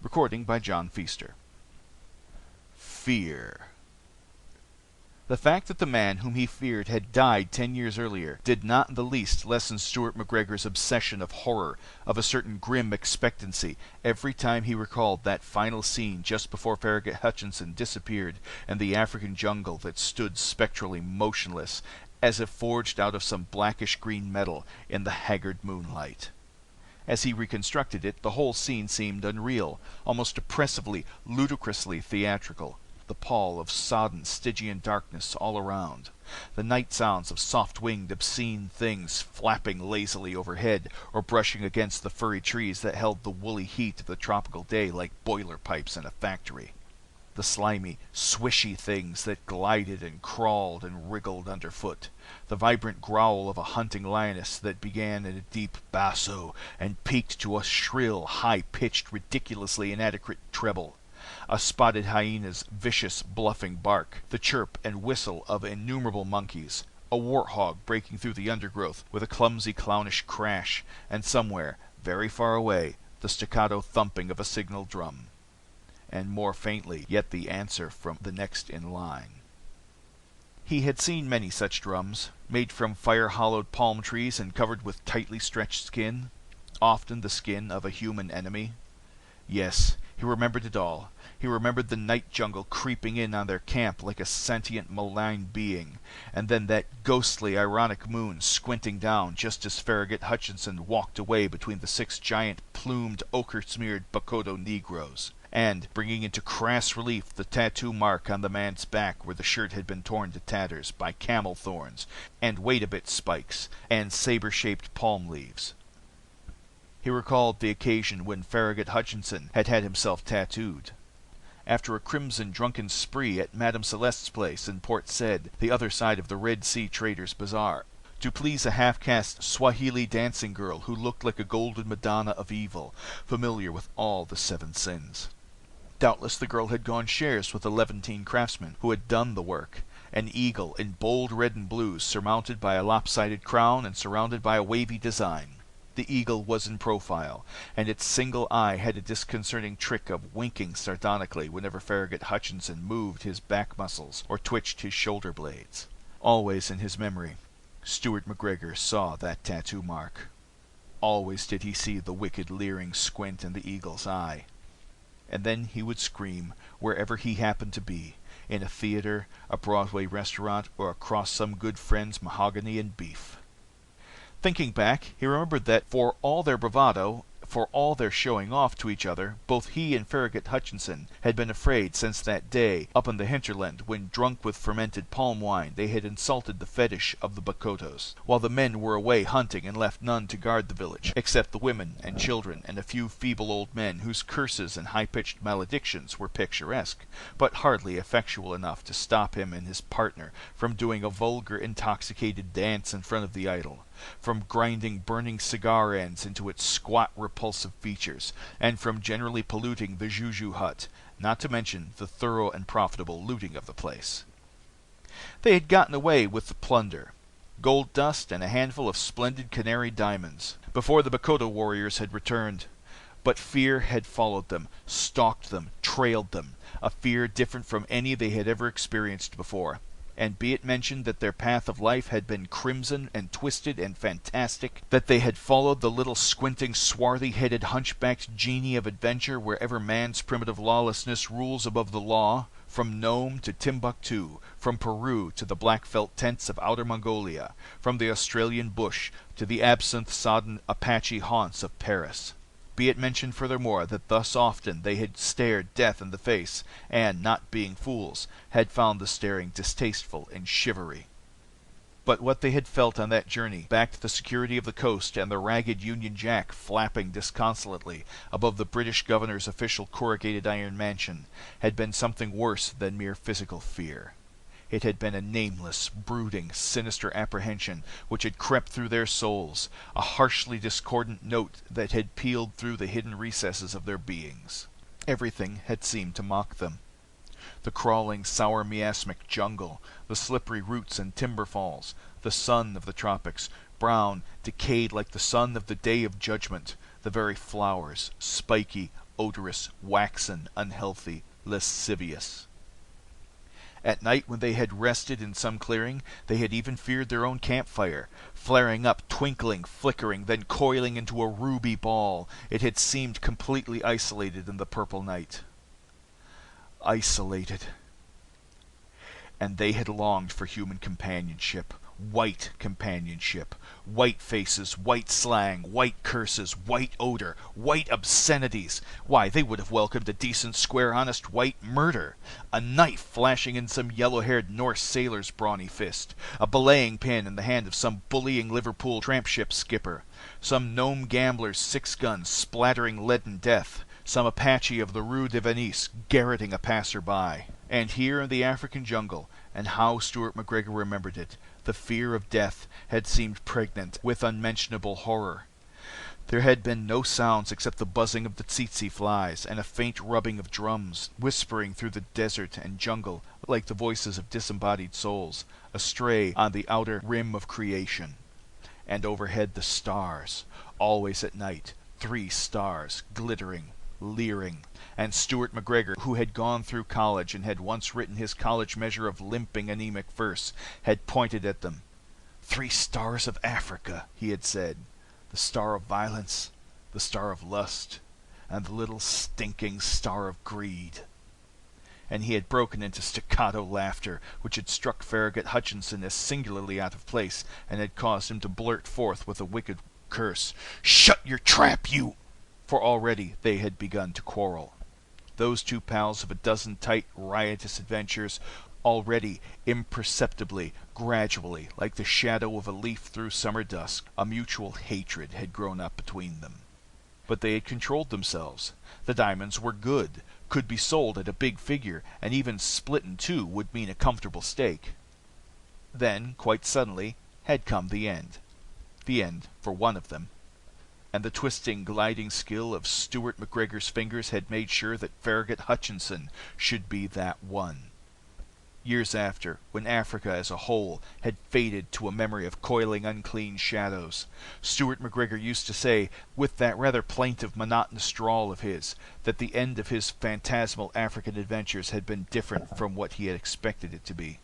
Recording by John Feaster. Fear. The fact that the man whom he feared had died 10 years earlier did not in the least lessen Stuart McGregor's obsession of horror, of a certain grim expectancy, every time he recalled that final scene just before Farragut Hutchinson disappeared in the African jungle that stood spectrally motionless, as if forged out of some blackish-green metal in the haggard moonlight. As he reconstructed it, the whole scene seemed unreal, almost oppressively, ludicrously theatrical. The pall of sodden Stygian darkness all around. The night sounds of soft-winged, obscene things flapping lazily overhead or brushing against the furry trees that held the woolly heat of the tropical day like boiler pipes in a factory. The slimy, swishy things that glided and crawled and wriggled underfoot. The vibrant growl of a hunting lioness that began in a deep basso and peaked to a shrill, high-pitched, ridiculously inadequate treble. A spotted hyena's vicious, bluffing bark. The chirp and whistle of innumerable monkeys. A warthog breaking through the undergrowth with a clumsy, clownish crash. And somewhere, very far away, the staccato thumping of a signal drum. And more faintly, yet the answer from the next in line. He had seen many such drums, made from fire-hollowed palm trees and covered with tightly stretched skin, often the skin of a human enemy. Yes, he remembered it all. He remembered the night jungle creeping in on their camp like a sentient, malign being, and then that ghostly, ironic moon squinting down just as Farragut Hutchinson walked away between the 6 giant, plumed, ochre-smeared Bakoto Negroes, and bringing into crass relief the tattoo mark on the man's back where the shirt had been torn to tatters by camel thorns and wait-a-bit spikes and saber-shaped palm leaves. He recalled the occasion when Farragut Hutchinson had himself tattooed. After a crimson drunken spree at Madame Celeste's place in Port Said, the other side of the Red Sea Traders' Bazaar, to please a half-caste Swahili dancing girl who looked like a golden Madonna of evil, familiar with all the 7 sins. Doubtless the girl had gone shares with the Levantine craftsman who had done the work, an eagle in bold red and blues surmounted by a lopsided crown and surrounded by a wavy design. The eagle was in profile, and its single eye had a disconcerting trick of winking sardonically whenever Farragut Hutchinson moved his back muscles or twitched his shoulder blades. Always in his memory, Stuart McGregor saw that tattoo mark. Always did he see the wicked leering squint in the eagle's eye. And then he would scream wherever he happened to be, in a theater, a Broadway restaurant, or across some good friend's mahogany and beef. Thinking back, he remembered that for all their bravado, for all their showing off to each other, both he and Farragut Hutchinson had been afraid since that day up in the hinterland when, drunk with fermented palm wine, they had insulted the fetish of the Bakotos, while the men were away hunting and left none to guard the village, except the women and children and a few feeble old men whose curses and high-pitched maledictions were picturesque, but hardly effectual enough to stop him and his partner from doing a vulgar, intoxicated dance in front of the idol, from grinding burning cigar ends into its squat, repulsive features, and from generally polluting the Juju hut, not to mention the thorough and profitable looting of the place. They had gotten away with the plunder, gold dust and a handful of splendid canary diamonds, before the Bakoto warriors had returned. But fear had followed them, stalked them, trailed them, a fear different from any they had ever experienced before. And be it mentioned that their path of life had been crimson and twisted and fantastic, that they had followed the little squinting, swarthy-headed, hunchbacked genie of adventure wherever man's primitive lawlessness rules above the law, from Nome to Timbuktu, from Peru to the black felt tents of outer Mongolia, from the Australian bush to the absinthe-sodden Apache haunts of Paris. Be it mentioned furthermore that thus often they had stared death in the face, and, not being fools, had found the staring distasteful and shivery. But what they had felt on that journey, back to the security of the coast and the ragged Union Jack flapping disconsolately above the British governor's official corrugated iron mansion, had been something worse than mere physical fear. It had been a nameless, brooding, sinister apprehension which had crept through their souls, a harshly discordant note that had pealed through the hidden recesses of their beings. Everything had seemed to mock them. The crawling, sour miasmic jungle, the slippery roots and timber falls, the sun of the tropics, brown, decayed like the sun of the Day of Judgment, the very flowers, spiky, odorous, waxen, unhealthy, lascivious. At night, when they had rested in some clearing, they had even feared their own campfire. Flaring up, twinkling, flickering, then coiling into a ruby ball, it had seemed completely isolated in the purple night. Isolated. And they had longed for human companionship. White companionship. White faces, white slang, white curses, white odor, white obscenities. Why, they would have welcomed a decent, square, honest white murder. A knife flashing in some yellow-haired Norse sailor's brawny fist. A belaying pin in the hand of some bullying Liverpool tramp ship skipper. Some gnome gambler's 6-gun splattering leaden death. Some Apache of the Rue de Venise garroting a passer-by. And here in the African jungle, and how Stuart McGregor remembered it, the fear of death had seemed pregnant with unmentionable horror. There had been no sounds except the buzzing of the tsetse flies and a faint rubbing of drums, whispering through the desert and jungle like the voices of disembodied souls, astray on the outer rim of creation. And overhead the stars, always at night, 3 stars, glittering, leering, and Stuart McGregor, who had gone through college and had once written his college measure of limping anemic verse, had pointed at them. 3 stars of Africa, he had said. The star of violence, the star of lust, and the little stinking star of greed. And he had broken into staccato laughter, which had struck Farragut Hutchinson as singularly out of place, and had caused him to blurt forth with a wicked curse, "Shut your trap, you!" For already they had begun to quarrel. Those 2 pals of a dozen tight, riotous adventures, already, imperceptibly, gradually, like the shadow of a leaf through summer dusk, a mutual hatred had grown up between them. But they had controlled themselves. The diamonds were good, could be sold at a big figure, and even split in 2 would mean a comfortable stake. Then, quite suddenly, had come the end. The end for one of them. And the twisting, gliding skill of Stuart McGregor's fingers had made sure that Farragut Hutchinson should be that one. Years after, when Africa as a whole had faded to a memory of coiling unclean shadows, Stuart McGregor used to say, with that rather plaintive, monotonous drawl of his, that the end of his phantasmal African adventures had been different from what he had expected it to be.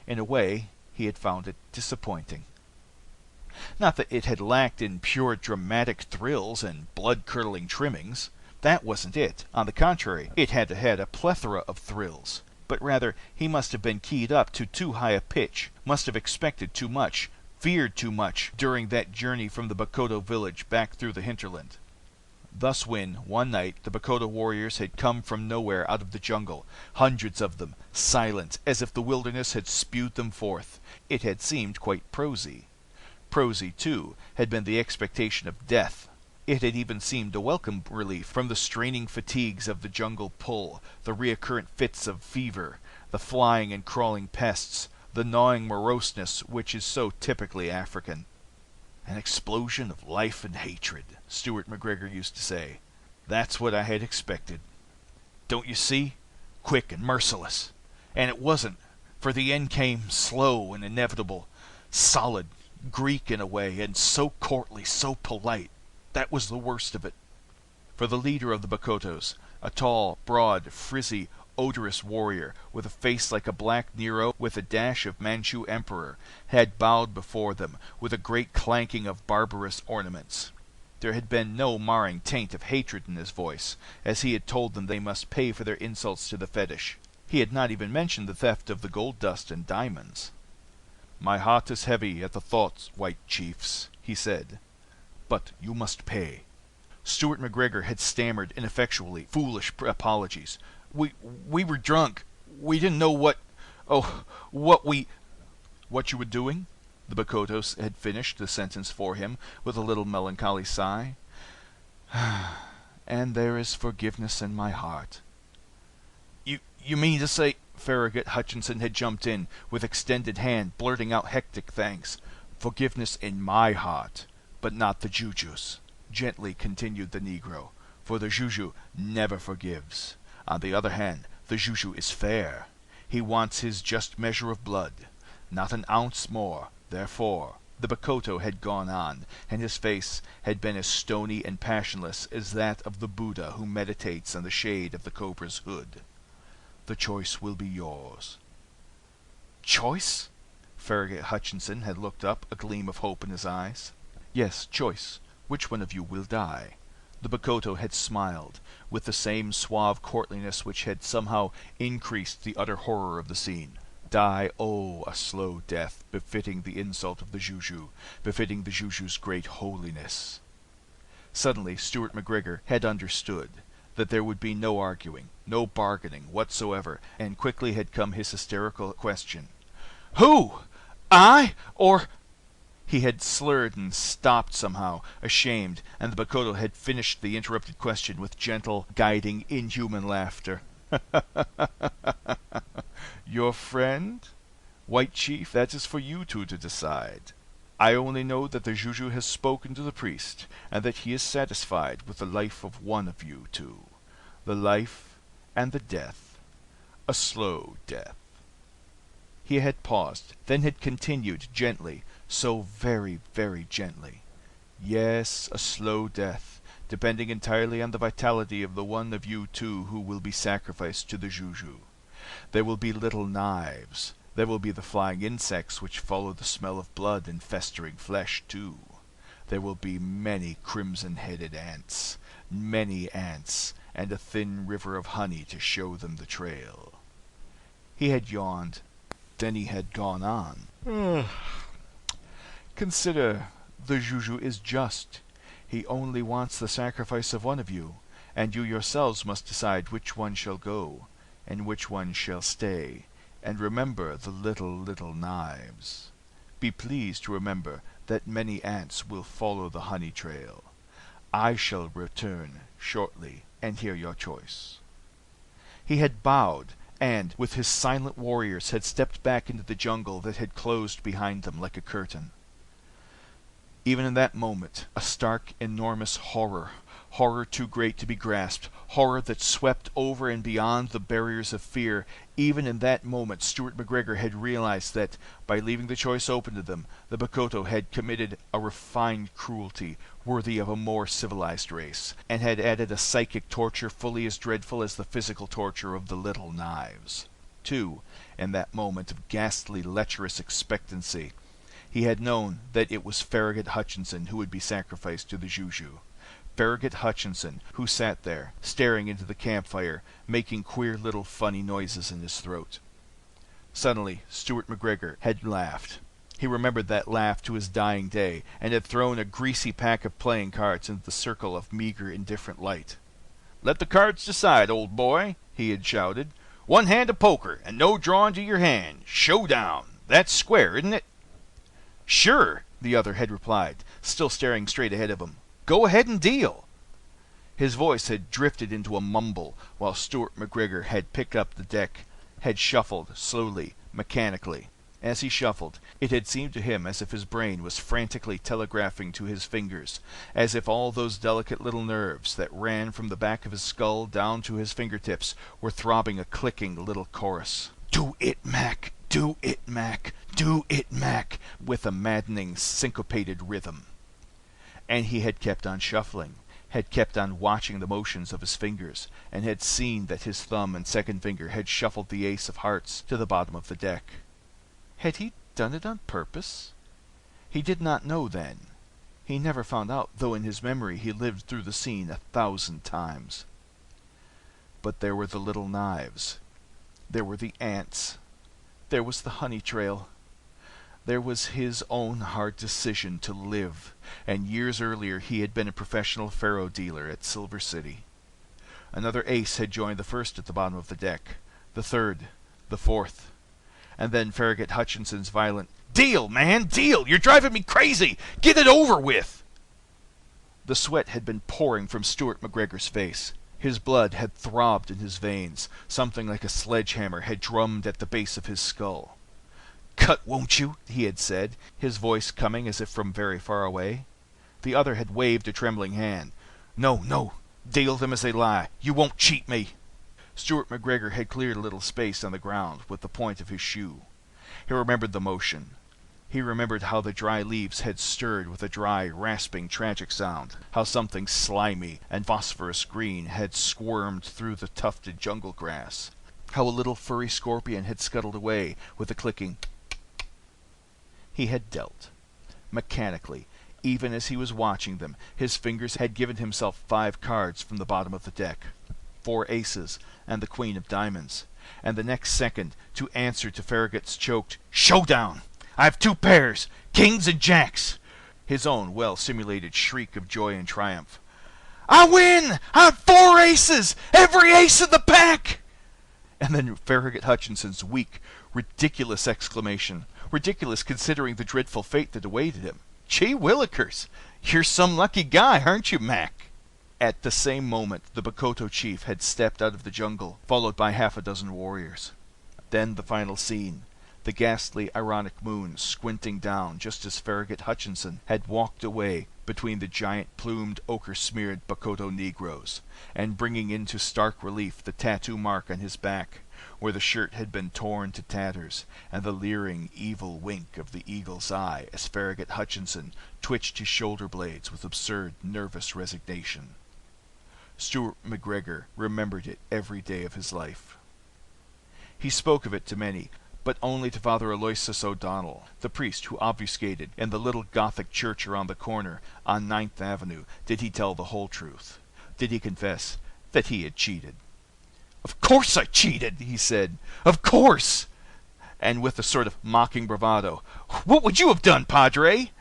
In a way, he had found it disappointing. Not that it had lacked in pure dramatic thrills and blood-curdling trimmings. That wasn't it. On the contrary, it had had a plethora of thrills. But rather, he must have been keyed up to too high a pitch, must have expected too much, feared too much during that journey from the Bakoto village back through the hinterland. Thus when, one night, the Bakoto warriors had come from nowhere out of the jungle, hundreds of them, silent, as if the wilderness had spewed them forth, it had seemed quite prosy. Prosy, too, had been the expectation of death. It had even seemed a welcome relief from the straining fatigues of the jungle pull, the recurrent fits of fever, the flying and crawling pests, the gnawing moroseness which is so typically African. An explosion of life and hatred, Stuart McGregor used to say. That's what I had expected. Don't you see? Quick and merciless. And it wasn't, for the end came slow and inevitable, solid, Greek in a way, and so courtly, so polite. That was the worst of it. For the leader of the Bakotos, a tall, broad, frizzy, odorous warrior, with a face like a black Nero with a dash of Manchu emperor, had bowed before them with a great clanking of barbarous ornaments. There had been no marring taint of hatred in his voice, as he had told them they must pay for their insults to the fetish. He had not even mentioned the theft of the gold dust and diamonds. "My heart is heavy at the thoughts, white chiefs," he said, "but you must pay." Stuart McGregor had stammered ineffectually foolish apologies. We were drunk. We didn't know what you were doing?" The Bakotos had finished the sentence for him with a little melancholy sigh. "And there is forgiveness in my heart." You mean to say..." Farragut Hutchinson had jumped in, with extended hand, blurting out hectic thanks. "Forgiveness in my heart, but not the Juju's," gently continued the Negro, "for the Juju never forgives. On the other hand, the Juju is fair. He wants his just measure of blood, not an ounce more. Therefore, The Bakoto had gone on, and his face had been as stony and passionless as that of the Buddha who meditates in the shade of the cobra's hood. The choice will be yours. Choice? Farragut Hutchinson had looked up, a gleam of hope in his eyes. Yes, choice. Which one of you will die? The Bakoto had smiled, with the same suave courtliness which had somehow increased the utter horror of the scene. Die, oh, a slow death, befitting the insult of the Juju, befitting the Juju's great holiness. Suddenly, Stuart McGregor had understood that there would be no arguing, no bargaining whatsoever, and quickly had come his hysterical question. Who? I? Or... He had slurred and stopped somehow, ashamed, and the Bakoto had finished the interrupted question with gentle, guiding, inhuman laughter. Your friend? White Chief, that is for you two to decide. I only know that the Juju has spoken to the priest, and that he is satisfied with the life of one of you two. The life and the death. A slow death. He had paused, then had continued gently, so very, very gently. Yes, a slow death, depending entirely on the vitality of the one of you two who will be sacrificed to the Juju. There will be little knives. There will be the flying insects which follow the smell of blood and festering flesh, too. There will be many crimson-headed ants, many ants, and a thin river of honey to show them the trail. He had yawned. Then he had gone on. Consider, the Juju is just. He only wants the sacrifice of one of you, and you yourselves must decide which one shall go, and which one shall stay. And remember the little knives. Be pleased to remember that many ants will follow the honey trail. I shall return shortly and hear your choice. He had bowed, and, with his silent warriors, had stepped back into the jungle that had closed behind them like a curtain. Even in that moment, a stark, enormous horror too great to be grasped, horror that swept over and beyond the barriers of fear, even in that moment Stuart McGregor had realized that, by leaving the choice open to them, the Bakoto had committed a refined cruelty worthy of a more civilized race, and had added a psychic torture fully as dreadful as the physical torture of the little knives. Too, in that moment of ghastly, lecherous expectancy, he had known that it was Farragut Hutchinson who would be sacrificed to the Juju. Farragut Hutchinson, who sat there, staring into the campfire, making queer little funny noises in his throat. Suddenly, Stuart McGregor had laughed. He remembered that laugh to his dying day, and had thrown a greasy pack of playing cards into the circle of meager, indifferent light. "Let the cards decide, old boy," he had shouted. "One hand of poker, and no drawing to your hand. Showdown. That's square, isn't it?" "Sure," the other had replied, still staring straight ahead of him. "Go ahead and deal." His voice had drifted into a mumble, while Stuart McGregor had picked up the deck, had shuffled, slowly, mechanically. As he shuffled, it had seemed to him as if his brain was frantically telegraphing to his fingers, as if all those delicate little nerves that ran from the back of his skull down to his fingertips were throbbing a clicking little chorus. "Do it, Mac! Do it, Mac! Do it, Mac!" with a maddening, syncopated rhythm. And he had kept on shuffling, had kept on watching the motions of his fingers, and had seen that his thumb and second finger had shuffled the ace of hearts to the bottom of the deck. Had he done it on purpose? He did not know then. He never found out, though in his memory he lived through the scene 1,000 times. But there were the little knives. There were the ants. There was the honey trail. There was his own hard decision to live, and years earlier he had been a professional faro dealer at Silver City. Another ace had joined the first at the bottom of the deck, the third, the fourth. And then Farragut Hutchinson's violent, "Deal, man, deal! You're driving me crazy! Get it over with!" The sweat had been pouring from Stuart McGregor's face. His blood had throbbed in his veins. Something like a sledgehammer had drummed at the base of his skull. "Cut, won't you?" he had said, his voice coming as if from very far away. The other had waved a trembling hand. "No, no, deal them as they lie. You won't cheat me." Stuart McGregor had cleared a little space on the ground with the point of his shoe. He remembered the motion. He remembered how the dry leaves had stirred with a dry, rasping, tragic sound, how something slimy and phosphorus green had squirmed through the tufted jungle grass, how a little furry scorpion had scuttled away with a clicking. He had dealt. Mechanically, even as he was watching them, his fingers had given himself 5 cards from the bottom of the deck. 4 aces and the queen of diamonds. And the next second, to answer to Farragut's choked, "Showdown! I have 2 pairs, kings and jacks!" His own well-simulated shriek of joy and triumph. "I win! I have 4 aces! Every ace in the pack!" And then Farragut Hutchinson's weak, ridiculous exclamation. Ridiculous considering the dreadful fate that awaited him. "Gee willikers! You're some lucky guy, aren't you, Mac?" At the same moment, the Bakoto chief had stepped out of the jungle, followed by half a dozen warriors. Then the final scene. The ghastly, ironic moon squinting down just as Farragut Hutchinson had walked away between the giant plumed, ochre-smeared Bakoto Negroes, and bringing into stark relief the tattoo mark on his back, where the shirt had been torn to tatters, and the leering, evil wink of the eagle's eye as Farragut Hutchinson twitched his shoulder blades with absurd, nervous resignation. Stuart McGregor remembered it every day of his life. He spoke of it to many, but only to Father Aloysius O'Donnell, the priest who obfuscated in the little Gothic church around the corner on 9th Avenue, did he tell the whole truth. Did he confess that he had cheated. "Of course I cheated," he said. "Of course!" And with a sort of mocking bravado, "What would you have done, Padre?"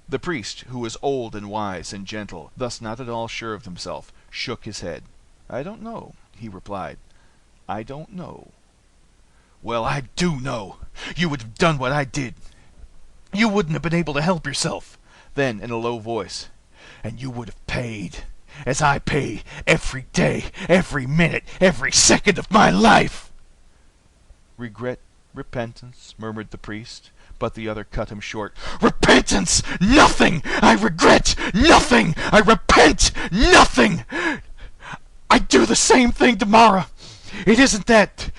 The priest, who was old and wise and gentle, thus not at all sure of himself, shook his head. "I don't know," he replied. "I don't know." "Well, I do know. You would have done what I did. You wouldn't have been able to help yourself." Then, in a low voice, "And you would have paid, as I pay every day, every minute, every second of my life." "Regret, repentance," murmured the priest, but the other cut him short. "Repentance! Nothing! I regret nothing! I repent nothing! I'd do the same thing tomorrow. It isn't that,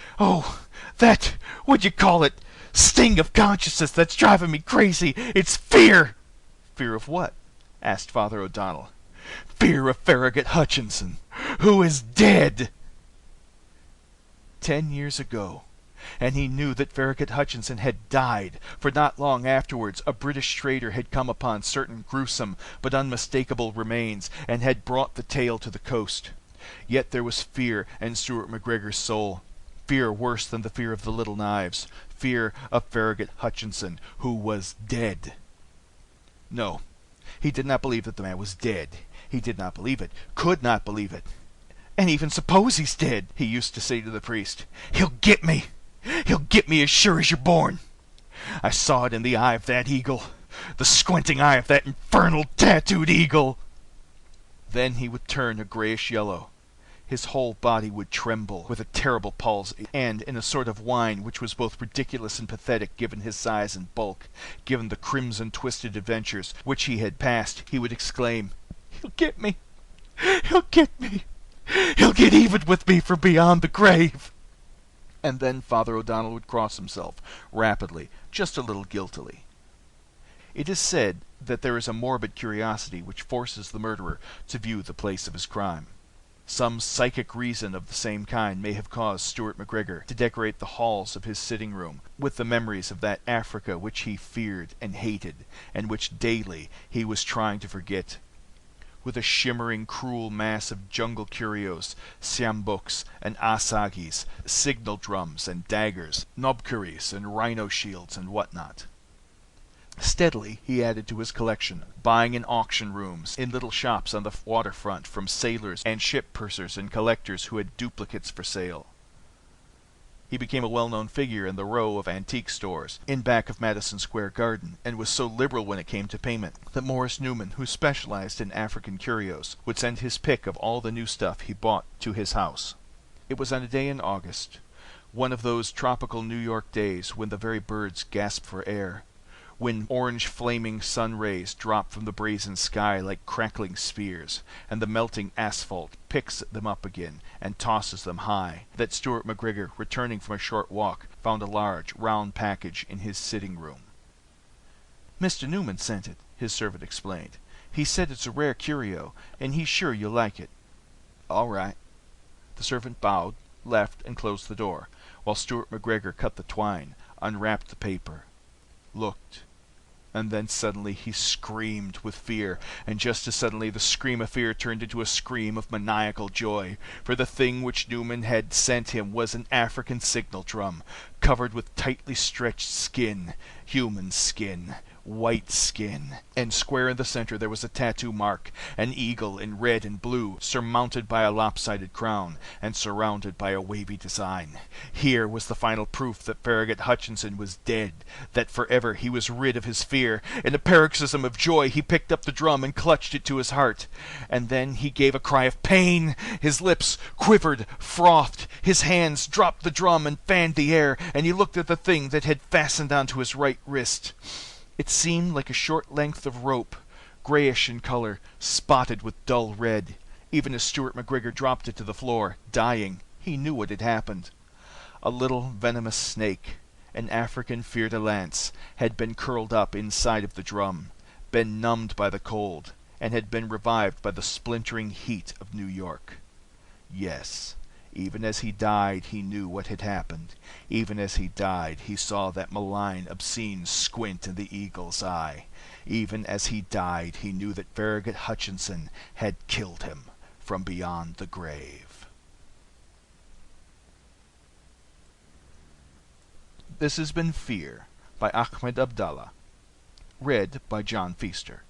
that, what'd you call it, sting of consciousness that's driving me crazy. It's fear." "Fear of what?" asked Father O'Donnell. "Fear of Farragut Hutchinson, who is dead." 10 years ago. And he knew that Farragut Hutchinson had died, for not long afterwards a British trader had come upon certain gruesome but unmistakable remains, and had brought the tale to the coast. Yet there was fear in Stuart McGregor's soul. Fear worse than the fear of the little knives. Fear of Farragut Hutchinson, who was dead. No, he did not believe that the man was dead. He did not believe it, could not believe it. "And even suppose he's dead," he used to say to the priest, "he'll get me. He'll get me as sure as you're born. I saw it in the eye of that eagle, the squinting eye of that infernal tattooed eagle." Then he would turn a grayish yellow. His whole body would tremble with a terrible palsy, and in a sort of whine which was both ridiculous and pathetic given his size and bulk, given the crimson twisted adventures which he had passed, he would exclaim, "He'll get me! He'll get me! He'll get even with me from beyond the grave!" And then Father O'Donnell would cross himself, rapidly, just a little guiltily. It is said that there is a morbid curiosity which forces the murderer to view the place of his crime. Some psychic reason of the same kind may have caused Stuart McGregor to decorate the halls of his sitting room with the memories of that Africa which he feared and hated, and which daily he was trying to forget, with a shimmering, cruel mass of jungle curios, siambuks and asagis, signal drums and daggers, knobkerries and rhino shields and whatnot. Steadily he added to his collection, buying in auction rooms, in little shops on the waterfront from sailors and ship pursers and collectors who had duplicates for sale. He became a well-known figure in the row of antique stores in back of Madison Square Garden, and was so liberal when it came to payment that Morris Newman, who specialized in African curios, would send his pick of all the new stuff he bought to his house. It was on a day in August, one of those tropical New York days when the very birds gasp for air, when orange flaming sun rays drop from the brazen sky like crackling spears, and the melting asphalt picks them up again and tosses them high, that Stuart McGregor, returning from a short walk, found a large, round package in his sitting room. Mr. Newman sent it, his servant explained. He said it's a rare curio, and he's sure you'll like it. All right. The servant bowed, left, and closed the door, while Stuart McGregor cut the twine, unwrapped the paper, looked, and then suddenly he screamed with fear, and just as suddenly the scream of fear turned into a scream of maniacal joy, for the thing which Newman had sent him was an African signal drum, covered with tightly stretched skin, human skin, white skin, and square in the center there was a tattoo mark, an eagle in red and blue, surmounted by a lopsided crown, and surrounded by a wavy design. Here was the final proof that Farragut Hutchinson was dead, that forever he was rid of his fear. In a paroxysm of joy he picked up the drum and clutched it to his heart. And then he gave a cry of pain. His lips quivered, frothed, his hands dropped the drum and fanned the air, and he looked at the thing that had fastened onto his right wrist. It seemed like a short length of rope, grayish in color, spotted with dull red. Even as Stuart McGregor dropped it to the floor, dying, he knew what had happened. A little venomous snake, an African fer-de-lance, had been curled up inside of the drum, been numbed by the cold, and had been revived by the splintering heat of New York. Yes. Even as he died, he knew what had happened. Even as he died, he saw that malign, obscene squint in the eagle's eye. Even as he died, he knew that Farragut Hutchinson had killed him from beyond the grave. This has been Fear by Achmed Abdullah. Read by John Feaster.